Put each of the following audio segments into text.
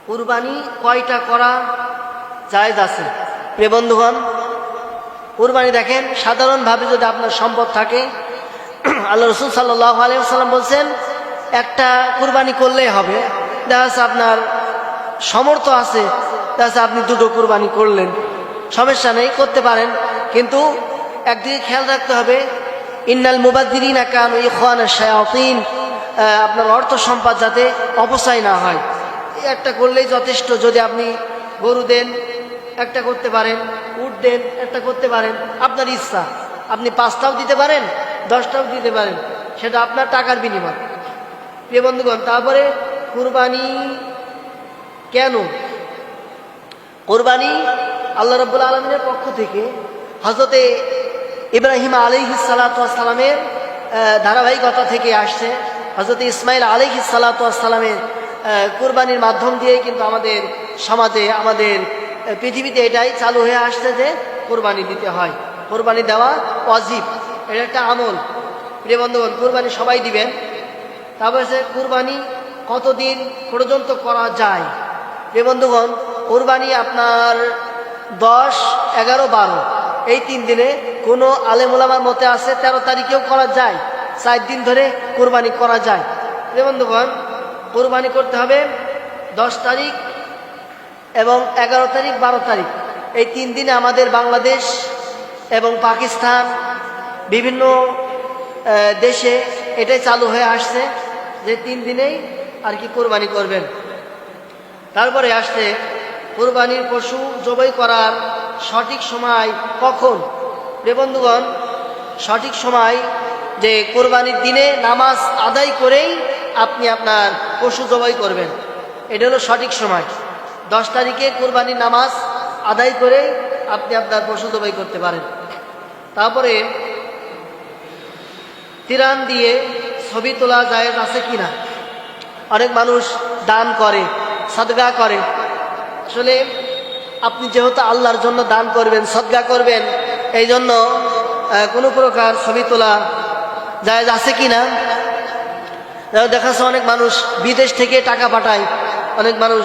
কুরবানি কয়টা করা জায়েজ আছে? প্রিয় বন্ধুগণ, কুরবানি দেখেন সাধারণভাবে যদি আপনার সম্পদ থাকে, আল্লাহ রসুল সাল্লাল্লাহু আলাইহি ওয়াসাল্লাম বলছেন একটা কুরবানি করলেই হবে। দেখা যাচ্ছে আপনার সমর্থ আছে, দেখা যাচ্ছে আপনি দুটো কুরবানি করলেন, সমস্যা নেই, করতে পারেন। কিন্তু একদিকে খেয়াল রাখতে হবে, ইন্নাল মুবাদ্দিরিনা কানু ইখওয়ানাশ শায়াতিন, আপনার অর্থ সম্পদ যাতে অপচয় না হয়। একটা করলেই যথেষ্ট। যদি আপনি গরু দেন একটা করতে পারেন, উট দেন একটা করতে পারেন, আপনার ইচ্ছা। আপনি 5টাও দিতে পারেন, 10টাও দিতে পারেন, সেটা আপনার টাকার বিনিময়। প্রিয় বন্ধুগণ, তারপরে কুরবানি কেন? কুরবানি আল্লাহ রাব্বুল আলামিনের পক্ষ থেকে হযরতে ইব্রাহিম আলাইহিস সালাতু ওয়াস সালামের ধারাবাহিকতা থেকে আসছে। হযরতে ইসমাইল আলাইহিস সালাতু ওয়াস সালামের কুরবানির মাধ্যম দিয়ে কিন্তু আমাদের সমাজে, আমাদের পৃথিবীতে এটাই চালু হয়ে আসছে যে কুরবানি দিতে হয়, কুরবানি দেওয়া ওয়াজিব, এটা একটা আমল। প্রিয় বন্ধুগণ, কুরবানি সবাই দিবেন। তারপরে কুরবানি কতদিন পর্যন্ত করা যায়? প্রিয় বন্ধুগণ, কুরবানি আপনার 10, 11, 12 এই 3 দিনে, কোনো আলেম ওলামার মতে আছে 13 তারিখেও করা যায়, 4 দিন ধরে কুরবানি করা যায়। প্রিয় বন্ধুগণ, কুরবানি করতে হবে 10 তারিখ এবং 11 তারিখ, 12 তারিখ এই 3 দিনে আমাদের বাংলাদেশ এবং পাকিস্তান বিভিন্ন দেশে এটাই চালু হয়ে আসছে যে 3 দিনেই আর কি কুরবানি করবেন। তারপরে আসছে কুরবানির পশু জবাই করার সঠিক সময় কখন? প্রিয় বন্ধুগণ, সঠিক সময় যে কুরবানির দিনে নামাজ আদায় করেই আপনি আপনার পশু জবাই করবেন, এটা হলো সঠিক সময়। 10 তারিখে কুরবানির নামাজ আদায় করে আপনি আপনার পশু জবাই করতে পারেন। তারপরে তিরান দিয়ে ছবি তোলা জায়েজ আছে কিনা? অনেক মানুষ দান করে, সদকা করে। আসলে আপনি যেহেতু আল্লাহর জন্য দান করবেন, সদকা করবেন, এই জন্য কোনো প্রকার ছবি তোলা জায়েজ আছে কিনা? দেখা যাচ্ছে অনেক মানুষ বিদেশ থেকে টাকা পাঠায়, অনেক মানুষ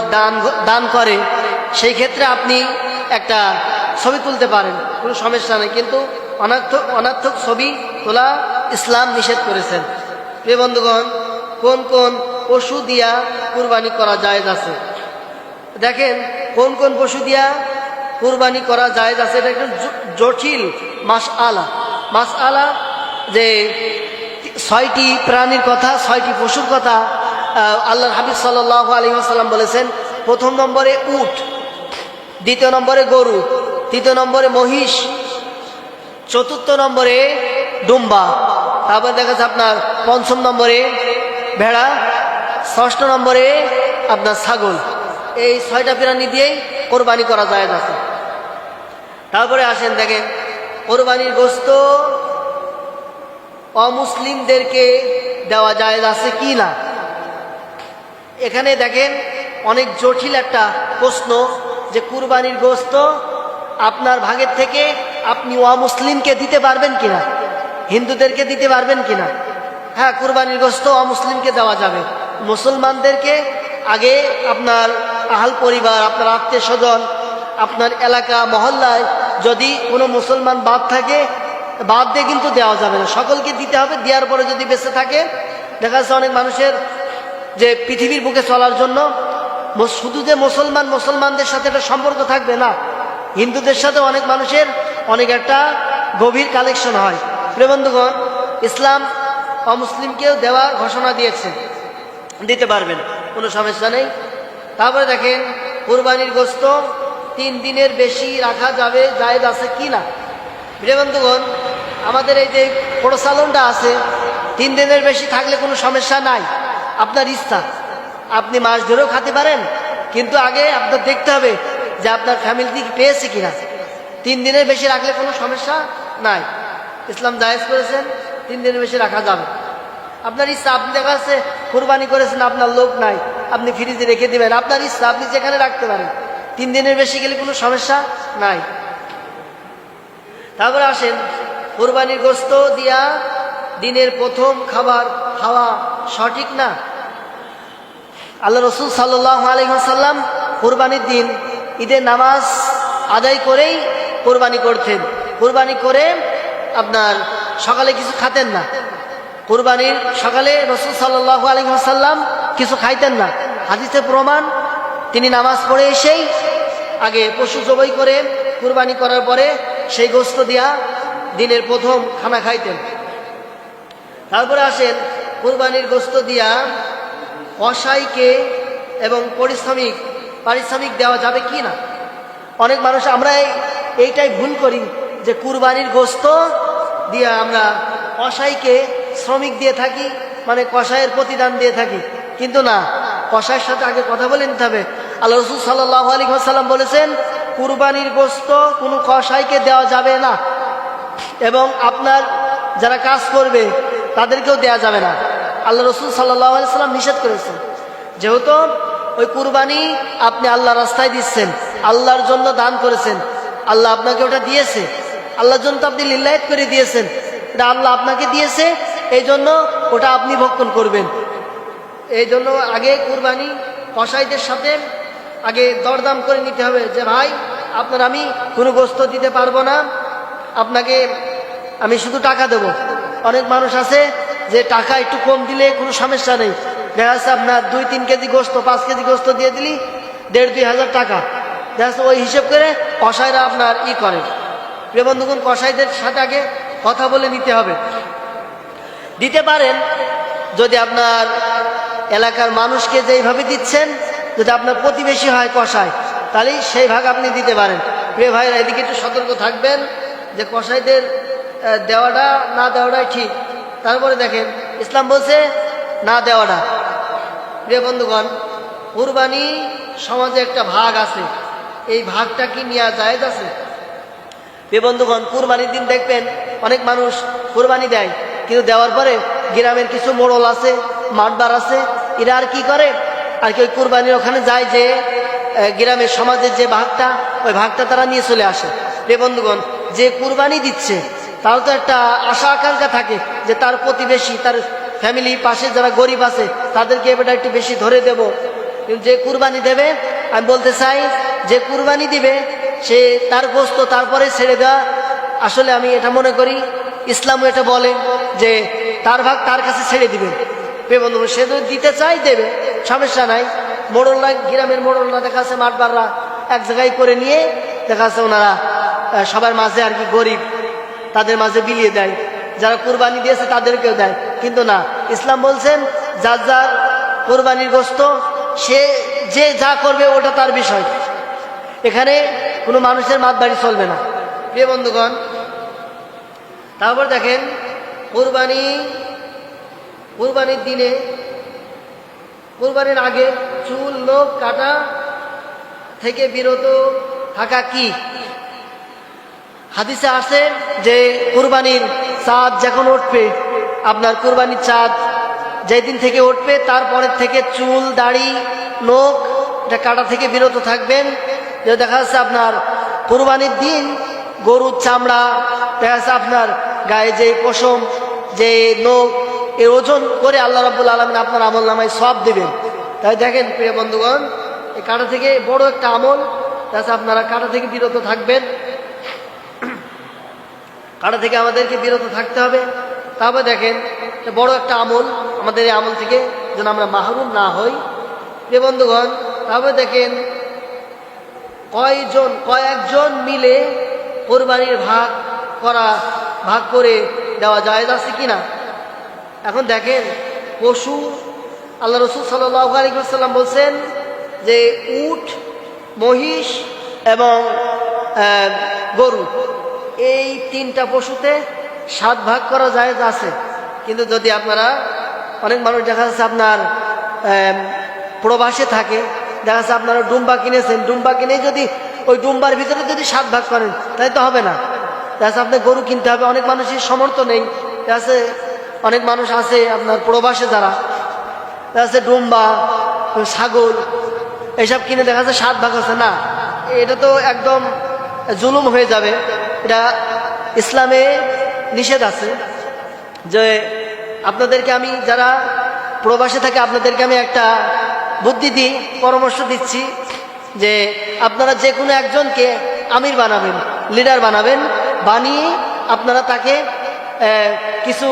দান করে, সেই ক্ষেত্রে আপনি একটা ছবি তুলতে পারেন, কোনো সমস্যা নেই। কিন্তু অনর্থক ছবি তোলা ইসলাম নিষেধ করেছেন। প্রিয় বন্ধুগণ, কোন কোন পশু দিয়া কুরবানি করা জায়েজ আছে? দেখেন কোন কোন পশু দিয়া কুরবানি করা জায়েজ আছে, এটা একটু জটিল মাসআলা যে 6টি প্রাণীর কথা, 6টি পশুর কথা আল্লাহর হাবিব সাল্লাল্লাহু আলাইহি ওয়াসাল্লাম বলেছেন। প্রথম নম্বরে উট, দ্বিতীয় নম্বরে গরু, তৃতীয় নম্বরে মহিষ, চতুর্থ নম্বরে দুম্বা, তারপর দেখা যাচ্ছে আপনার 5ম নম্বরে ভেড়া, 6ষ্ঠ নম্বরে আপনার ছাগল। এই 6টা প্রাণী দিয়েই কোরবানি করা জায়েজ আছে। তারপরে আসেন দেখেন কোরবানির গোশত অমুসলিমদেরকে দেওয়া জায়েজ আছে কি না। এখানে দেখেন অনেক জটিল একটা প্রশ্ন যে কুরবানির গোশত আপনার ভাগের থেকে আপনি অমুসলিমকে দিতে পারবেন কিনা, হিন্দুদেরকে দিতে পারবেন কিনা। হ্যাঁ, কুরবানির গোশত অমুসলিমকে দেওয়া যাবে। মুসলমানদেরকে আগে আপনার আহাল পরিবার, আপনার আত্মীয় স্বজন, আপনার এলাকা মহল্লায় যদি কোনো মুসলমান বাদ থাকে, বাদ দিয়ে কিন্তু দেওয়া যাবে না, সকলকে দিতে হবে। দেওয়ার পরে যদি বেঁচে থাকে, দেখা যাচ্ছে অনেক মানুষের যে পৃথিবীর বুকে চলার জন্য শুধু যে মুসলমানদের সাথে একটা সম্পর্ক থাকবে না, হিন্দুদের সাথে অনেক মানুষের অনেক একটা গভীর কালেকশন হয়। প্রিয় বন্ধুগণ, ইসলাম অমুসলিমকেও দেওয়ার ঘোষণা দিয়েছে, দিতে পারবেন, কোনো সমস্যা নেই। তারপরে দেখেন কুরবানির গোশত 3 দিনের বেশি রাখা যাবে, জায়েজ আছে কি না। প্রিয় বন্ধুগণ, আমাদের এই যে প্রচলনটা আছে 3 দিনের বেশি থাকলে কোনো সমস্যা নাই, আপনার ইচ্ছা, আপনি মাস ধরেও খেতে পারেন, কিন্তু আগে আপনার দেখতে হবে যে আপনার ফ্যামিলি কি পেয়েছে কিনা। 3 দিনের বেশি রাখলে কোনো সমস্যা নাই, ইসলাম জায়েজ করেছেন, 3 দিনের বেশি রাখা যাবে। আপনার ইচ্ছা, আপনি দেখা যাচ্ছে কুরবানি করেছেন, আপনার লোক নাই, আপনি ফ্রিজে রেখে দিবেন, আপনার ইচ্ছা, আপনি যেখানে রাখতে পারেন। 3 দিনের বেশি গেলে কোনো সমস্যা নাই। তারপরে আসেন কুরবানির গোশত দিয়া দিনের প্রথম খাবার খাওয়া সঠিক না। আল্লাহ রসুল সাল্লাল্লাহু আলাইহি ওয়াসাল্লাম কুরবানির দিন ঈদের নামাজ আদায় করেই কুরবানি করতেন। কুরবানি করে আপনার সকালে কিছু খাতেন না। কুরবানির সকালে রসুল সাল্লাল্লাহু আলাইহি ওয়াসাল্লাম কিছু খাইতেন না। হাদিসে প্রমাণ, তিনি নামাজ পড়ে এসেই আগে পশু জবাই করে কুরবানি করার পরে সেই গোশত দিয়া দিনের প্রথম খানা খাইতেন। তারপরে আসেন কুরবানির গোশত দিয়া কসাইকে এবং পারিশ্রমিক দেওয়া যাবে কি না। অনেক মানুষ আমরা এইটাই ভুল করি যে কুরবানির গোশত দিয়া আমরা কসাইকে শ্রমিক দিয়ে থাকি, মানে কসাইয়ের প্রতিদান দিয়ে থাকি। কিন্তু না, কসাইয়ের সাথে আগে কথা বলে নিতে হবে। আল্লাহ রাসূল সাল্লাল্লাহু আলাইহি ওয়াসাল্লাম বলেছেন কুরবানির গোশত কোনো কসাইকে দেওয়া যাবে না, এবং আপনার যারা কাজ করবে তাদেরকেও দেওয়া যাবে না। আল্লাহ রাসূল সাল্লাল্লাহু আলাইহি ওয়াসাল্লাম নিষেধ করেছেন। যেহেতু ওই কুরবানি আপনি আল্লাহর রাস্তায় দিচ্ছেন, আল্লাহর জন্য দান করেছেন, আল্লাহ আপনাকে ওটা দিয়েছে, আল্লাহর জন্য তো আপনি লিল্লাহিত করে দিয়েছেন, এটা আল্লাহ আপনাকে দিয়েছে, এই জন্য ওটা আপনি ভক্ষণ করবেন। এই জন্য আগে কুরবানি কসাইদের সাথে আগে দরদাম করে নিতে হবে যে ভাই আপনার আমি কোনো গোশত দিতে পারবো না, আপনাকে আমি শুধু টাকা দেব। অনেক মানুষ আছে যে টাকা একটু কম দিলে কোনো সমস্যা নেই, দেখা যাচ্ছে আপনার 2-3 কেজি গোশত 5 কেজি গোশত দিয়ে দিলি 1,500-2 হাজার টাকা, দেখা যাচ্ছে ওই হিসেব করে কসাইরা আপনার করে। প্রিয় বন্ধুগণ, কসাইদের সাথে আগে কথা বলে নিতে হবে। দিতে পারেন যদি আপনার এলাকার মানুষকে যেইভাবে দিচ্ছেন, যদি আপনার প্রতিবেশী হয় কসাই, তাহলেই সেই ভাগ আপনি দিতে পারেন। প্রিয় ভাইরা, এদিকে একটু সতর্ক থাকবেন যে কসাইদের দেওয়াটা না দেওয়াটাই ঠিক। তারপরে দেখেন ইসলাম বলছে না দেওয়াটা। প্রিয় বন্ধুগণ, কুরবানি সমাজে একটা ভাগ আছে, এই ভাগটা কি নেওয়া জায়েজ আছে? প্রিয় বন্ধুগণ, কুরবানির দিন দেখবেন অনেক মানুষ কুরবানি দেয়, কিন্তু দেওয়ার পরে গ্রামের কিছু মোড়ল আছে, মাঠবার আছে, এরা আর কি করে, আর কি ওই কুরবানির ওখানে যায় যে গ্রামের সমাজের যে ভাগটা, ওই ভাগটা তারা নিয়ে চলে আসে। প্রিয় বন্ধুগণ, যে কুরবানি দিচ্ছে তার তো একটা আশা আকাঙ্ক্ষা থাকে যে তার প্রতিবেশী, তার ফ্যামিলি পাশে যারা গরিব আছে তাদেরকে এবারটা একটু বেশি ধরে দেব। কিন্তু যে কুরবানি দেবে, আমি বলতে চাই যে কুরবানি দিবে সে তার গোশত তারপরে ছেড়ে দেওয়া, আসলে আমি এটা মনে করি ইসলামও এটা বলে যে তার ভাগ তার কাছে ছেড়ে দিবে। প্রিয় বন্ধু, সে যদি দিতে চাই দেবে, সমস্যা নাই। মোড়লরা, গ্রামের মোড়লরা দেখা যাচ্ছে মাঠবাররা এক জায়গায় করে নিয়ে দেখা যাচ্ছে ওনারা সবার মাঝে আর কি গরিব তাদের মাঝে বিলিয়ে দেয়, যারা কুরবানি দিয়েছে তাদেরকেও দেয়। কিন্তু না, ইসলাম বলছেন যার যার কুরবানির গোশত সে যে যা করবে ওটা তার বিষয়, এখানে কোনো মানুষের মাতবাড়ি চলবে না। প্রিয় বন্ধুগণ, তারপর দেখেন কুরবানির দিনে, কুরবানির আগে চুল নখ কাটা থেকে বিরত থাকা কি? হাদিসে আছে যে কুরবানির চাঁদ যখন উঠবে, আপনার কুরবানির চাঁদ যেদিন থেকে উঠবে তারপরের থেকে চুল দাড়ি নখ এটা কাটা থেকে বিরত থাকবেন। যে দেখা যাচ্ছে আপনার কুরবানির দিন গরুর চামড়া, দেখা যাচ্ছে আপনার গায়ে যে পশম, যে নখ, এর ওজন করে আল্লাহ রাব্বুল আলামিন আপনার আমল নামায় সওয়াব দিবেন। তাই দেখেন প্রিয় বন্ধুগণ, এই কাটা থেকে বড় একটা আমল, তাছাড়া আপনারা কাটা থেকে বিরত থাকবেন। কাটা থেকে আমাদেরকে বিরত থাকতে হবে। তারপরে দেখেন বড় একটা আমল, আমাদের এই আমল থেকে যেন আমরা মাহরুম না হই। প্রিয় বন্ধুগণ, তারপরে দেখেন কয়েকজন মিলে কোরবানির ভাগ করে দেওয়া জায়েজ আছে কিনা। এখন দেখেন পশু, আল্লাহ রাসূল সাল্লাল্লাহু আলাইহি ওয়াসাল্লাম বলছেন যে উট, মহিষ এবং গরু, এই 3টা পশুতে 7 ভাগ করা জায়েজ আছে। কিন্তু যদি আপনারা, অনেক মানুষ দেখা যাচ্ছে আপনার প্রবাসে থাকে, দেখা যাচ্ছে আপনারা ডুম্বা কিনেছেন, ডুম্বা কিনে যদি ওই ডুম্বার ভিতরে যদি 7 ভাগ করেন তাহলে তো হবে না। দেখা যাচ্ছে আপনার গরু কিনতে হবে, অনেক মানুষের সামর্থ্য নেই। দেখা যাচ্ছে অনেক মানুষ আছে আপনার প্রবাসে যারা, দেখা যাচ্ছে ডুম্বা, ছাগল এসব কিনে দেখা যাচ্ছে 7 ভাগ আছে না, এটা তো একদম জুলুম হয়ে যাবে। এটা ইসলামে নিষেধ আছে যে আপনাদেরকে আমি, যারা প্রবাসে থাকে, আপনাদেরকে আমি একটা বুদ্ধি দিই, পরামর্শ দিচ্ছি যে আপনারা যে কোনো একজনকে আমির বানাবেন, লিডার বানাবেন, বানিয়ে আপনারা তাকে কিছু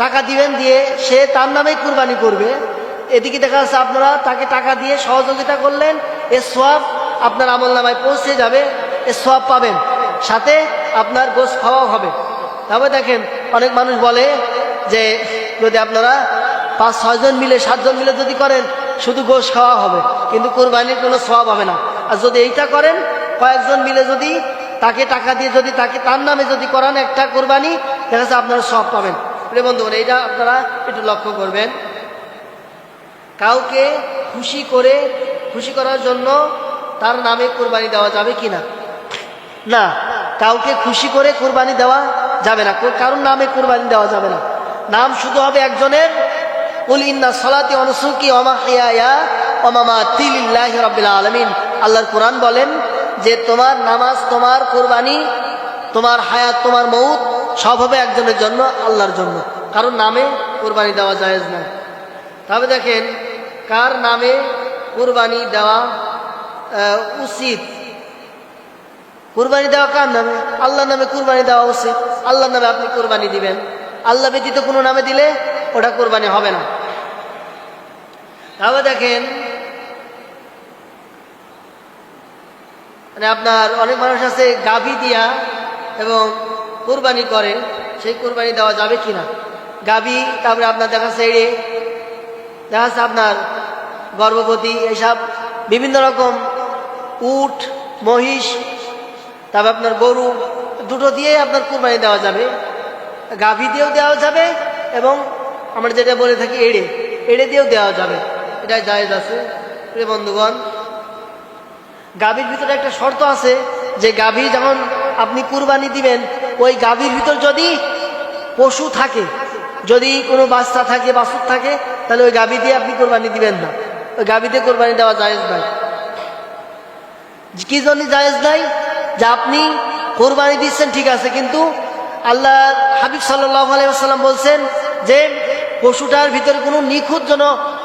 টাকা দিবেন, দিয়ে সে তার নামেই কুরবানি করবে। এদিকে দেখা যাচ্ছে আপনারা তাকে টাকা দিয়ে সহযোগিতা করলেন, এর সওয়াব আপনার আমল নামায় পৌঁছে যাবে, এর সওয়াব পাবেন, সাথে আপনার গোশত খাওয়াও হবে। তবে দেখেন অনেক মানুষ বলে যে যদি আপনারা 5-6 জন মিলে 7 জন মিলে যদি করেন শুধু গোশত খাওয়া হবে, কিন্তু কুরবানির কোনো সওয়াব হবে না। আর যদি এইটা করেন কয়েকজন মিলে যদি তাকে টাকা দিয়ে যদি তাকে তার নামে যদি করান একটা কুরবানি, দেখা যাচ্ছে আপনারা সওয়াব পাবেন। প্রিয় বন্ধুগণ, এইটা আপনারা একটু লক্ষ্য করবেন। কাউকে খুশি করার জন্য তার নামে কুরবানি দেওয়া যাবে কি না? না, কাউকে খুশি করে কুরবানি দেওয়া যাবে না, কারোর নামে কুরবানি দেওয়া যাবে না। নাম শুধু হবে একজনের, কুল ইন্না সলাতি ওয়া নুসুকি ওয়া মাহইয়ায়া ওয়া মামাতি লিল্লাহি রাব্বিল আলামিন। আল্লাহর কোরআন বলেন যে তোমার নামাজ, তোমার কুরবানি, তোমার হায়াত, তোমার মউত সব হবে একজনের জন্য, আল্লাহর জন্য। কারোর নামে কুরবানি দেওয়া জায়েজ না। তবে দেখেন কার নামে কুরবানি দেওয়া উচিত। কুরবানি দেওয়া কার নামে? আল্লাহর নামে কুরবানি দেওয়া উচিত। আল্লাহর নামে আপনি কুরবানি দিবেন। আল্লাহ ব্যতীত কোনো নামে দিলে ওটা কুরবানি হবে না। তবে দেখেন মানে আপনার অনেক মানুষ আছে গাভী দিয়া এবং কুরবানি করে, সেই কুরবানি দেওয়া যাবে কিনা? গাভী, তারপরে আপনার দেখা যাচ্ছে আপনার গর্ভবতী, এইসব বিভিন্ন রকম উট, মহিষ, তারপর আপনার গরু, দুটো দিয়ে আপনার কুরবানি দেওয়া যাবে। গাভী দিয়েও দেওয়া যাবে এবং আমরা যেটা বলে থাকি এড়ে দিয়েও দেওয়া যাবে, এটা জায়েজ আছে। প্রিয় বন্ধুগণ, গাভীর ভিতরে একটা শর্ত আছে যে গাভী যখন আপনি কুরবানি দিবেন, ওই গাভীর ভিতর যদি পশু থাকে, যদি কোনো বাচ্চা থাকে, বাছুর থাকে, তাহলে ওই গাভী দিয়ে আপনি কুরবানি দিবেন না। ওই গাভী দিয়ে কুরবানি দেওয়া জায়েজ নাই। কি জন্য জায়েজ নাই? যে আপনি কুরবানি দিচ্ছেন ঠিক আছে, কিন্তু আল্লাহ হাবিব সাল্লাল্লাহু আলাইহি ওয়াসাল্লাম বলছেন যে পশুটার ভিতরে কোনো নিখুঁত যেন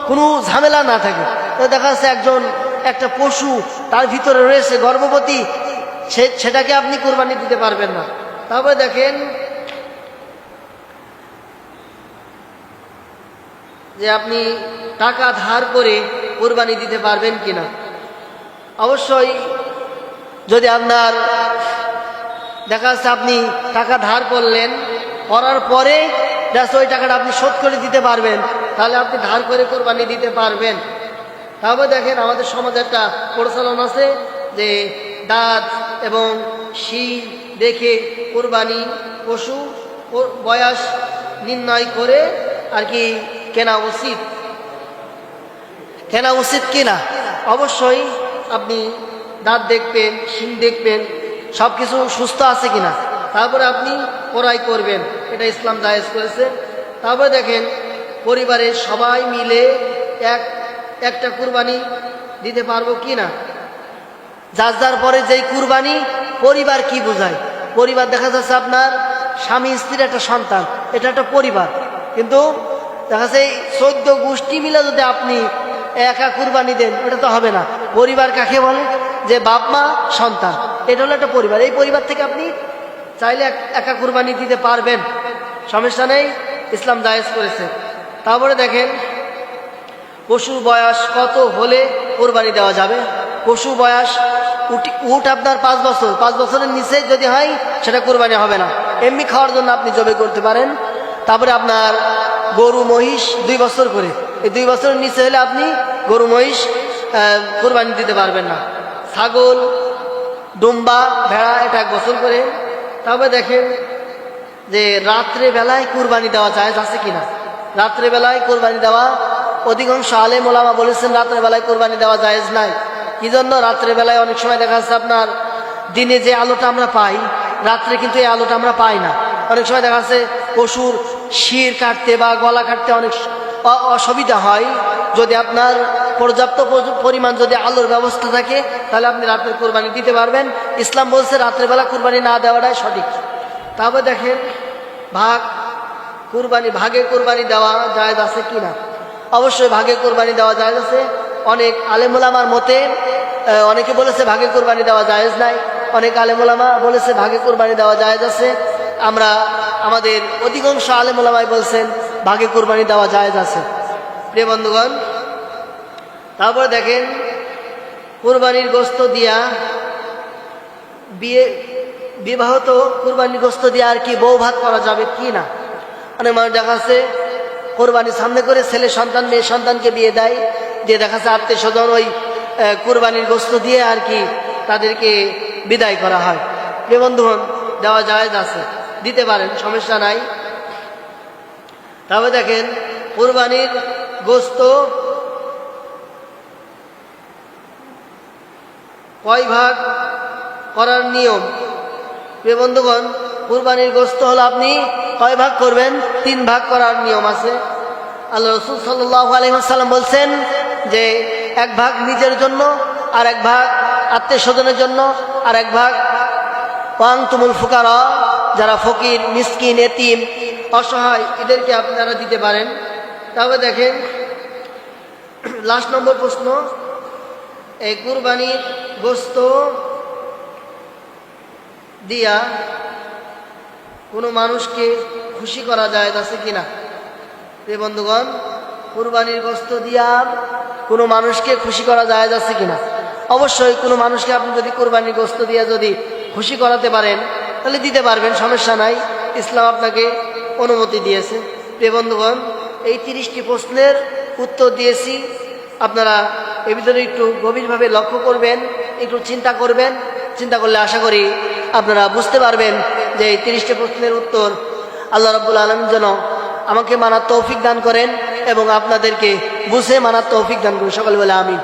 কোনো ঝামেলা না থাকে। তো দেখা যাচ্ছে একটা পশু তার ভিতরে রয়েছে গর্ভবতী, সেটাকে আপনি কুরবানি দিতে পারবেন না। তারপরে দেখেন যে আপনি টাকা ধার করে কুরবানি দিতে পারবেন কিনা। অবশ্যই যদি আপনার দেখা যাচ্ছে আপনি টাকা ধার করলেন, করার পরে ওই টাকাটা আপনি শোধ করে দিতে পারবেন, তাহলে আপনি ধার করে কুরবানি দিতে পারবেন। তারপরে দেখেন আমাদের সমাজে একটা প্রচলন আছে যে দাঁত এবং শিং দেখে কুরবানি পশু বয়স নির্ণয় করে আর কি কেনা উচিত কিনা। অবশ্যই আপনি দাঁত দেখবেন, শিং দেখবেন, সব কিছু সুস্থ আছে কিনা, তারপরে আপনি ক্রয় করবেন, এটা ইসলাম জায়েজ করেছে। তারপরে দেখেন পরিবারের সবাই মিলে একটা কুরবানি দিতে পারবো কি না। যার পরে যেই কুরবানি, পরিবার কি বোঝায়? পরিবার দেখা যাচ্ছে আপনার স্বামী স্ত্রীর একটা সন্তান, এটা একটা পরিবার। কিন্তু দেখা যাচ্ছে 14 গোষ্ঠী মিলে যদি আপনি একা কুরবানি দেন, ওটা তো হবে না। পরিবার কাকে বলে? যে বাপ মা সন্তান, এটা হলো একটা পরিবার। এই পরিবার থেকে আপনি চাইলে একা কুরবানি দিতে পারবেন, সমস্যা নেই, ইসলাম জায়েজ করেছে। তারপরে দেখেন পশুর বয়স কত হলে কুরবানি দেওয়া যাবে। পশু বয়স উট আপনার 5 বছর, 5 বছরের নিচে যদি হয় সেটা কুরবানি হবে না। এমনি খাওয়ার জন্য আপনি জবে করতে পারেন। তারপরে আপনার গরু মহিষ 2 বছর করে, এই 2 বছরের নিচে হলে আপনি গরু মহিষ কুরবানি দিতে পারবেন না। ছাগল, দুম্বা, ভেড়া এটা 1 বছর করে। তারপরে দেখেন যে রাত্রে বেলায় কুরবানি দেওয়া জায়েজ আছে কিনা। রাত্রে বেলায় কুরবানি দেওয়া অধিকাংশ আলেম ওলামা বলেছেন রাত্রে বেলায় কুরবানি দেওয়া জায়েজ নাই। কি জন্য? রাত্রে বেলায় অনেক সময় দেখা যাচ্ছে আপনার দিনে যে আলোটা আমরা পাই, রাত্রে কিন্তু এই আলোটা আমরা পাই না। অনেক সময় দেখা যাচ্ছে পশুর শির কাটতে বা গলা কাটতে অনেক অসুবিধা হয়। যদি আপনার পর্যাপ্ত পরিমাণ যদি আলোর ব্যবস্থা থাকে, তাহলে আপনি রাত্রে কুরবানি দিতে পারবেন। ইসলাম বলছে রাত্রেবেলা কুরবানি না দেওয়াটাই সঠিক। তারপর দেখেন ভাগে কুরবানি দেওয়া জায়েজ আছে কিনা। অবশ্যই ভাগে কুরবানি দেওয়া জায়েজ আছে। অনেক আলেমুলামার মতে অনেকে বলেছে ভাগে কোরবানি দেওয়া জায়েজ নাই, অনেক আলেমুলামা বলেছে ভাগে কোরবানি দেওয়া জায়েজ আছে। আমরা আমাদের অধিকাংশ আলেমুলামাই বলছেন ভাগে কোরবানি দেওয়া জায়েজ আছে। প্রিয় বন্ধুগণ, তারপরে দেখেন কোরবানির গোশত দিয়া বিবাহত কোরবানির গোশত দিয়ে আর কি বউ ভাত করা যাবে কি না। অনেক মানুষ দেখা যাচ্ছে কোরবানির সামনে করে ছেলে সন্তান মেয়ে সন্তানকে বিয়ে দেয়, দিয়ে দেখা যাচ্ছে আত্মীয় স্বজন ওই কোরবানির গোশত দিয়ে আর কি তাদেরকে বিদায় করা হয়। প্রিয় বন্ধুগণ, দেওয়া জায়েজ আছে, দিতে পারেন, সমস্যা নাই। তারপরে দেখেন কোরবানির গোশত কয় ভাগ করার নিয়ম। প্রিয় বন্ধুগণ, কুরবানির গোশত হলো আপনি কয় ভাগ করবেন? 3 ভাগ করার নিয়ম আছে। আল্লাহ রাসূল সাল্লাল্লাহু আলাইহি ওয়াসাল্লাম বলছেন যে 1 ভাগ নিজের জন্য, আর 1 ভাগ আত্মীয় স্বজনের জন্য, আর 1 ভাগ ওয়ান্তুমুল ফুকারা, যারা ফকির মিসকিন এতিম অসহায় এদেরকে আপনারা দিতে পারেন। তবে দেখেন লাস্ট নম্বর প্রশ্ন, এই কুরবানির গোশত দিয়া কোনো মানুষকে খুশি করা যায় আছে কিনা। প্রিয় বন্ধুগণ, কুরবানির গোশত দিয়া কোনো মানুষকে খুশি করা যায় আছে কিনা। অবশ্যই কোনো মানুষকে আপনি যদি কুরবানির গোশত দিয়া যদি খুশি করাতে পারেন তাহলে দিতে পারবেন, সমস্যা নাই, ইসলাম আপনাকে অনুমতি দিয়েছে। প্রিয় বন্ধুগণ, এই 30টি প্রশ্নের উত্তর দিয়েছি। আপনারা এর ভিতরে একটু গভীরভাবে লক্ষ্য করবেন, একটু চিন্তা করবেন। চিন্তা করলে আশা করি আপনারা বুঝতে পারবেন যে এই 30টি প্রশ্নের উত্তর আল্লাহ রাব্বুল আলামিন যেন আমাকে মানার তৌফিক দান করেন এবং আপনাদেরকে বুঝে মানার তৌফিক দান করেন। সকলে বলে আমিন।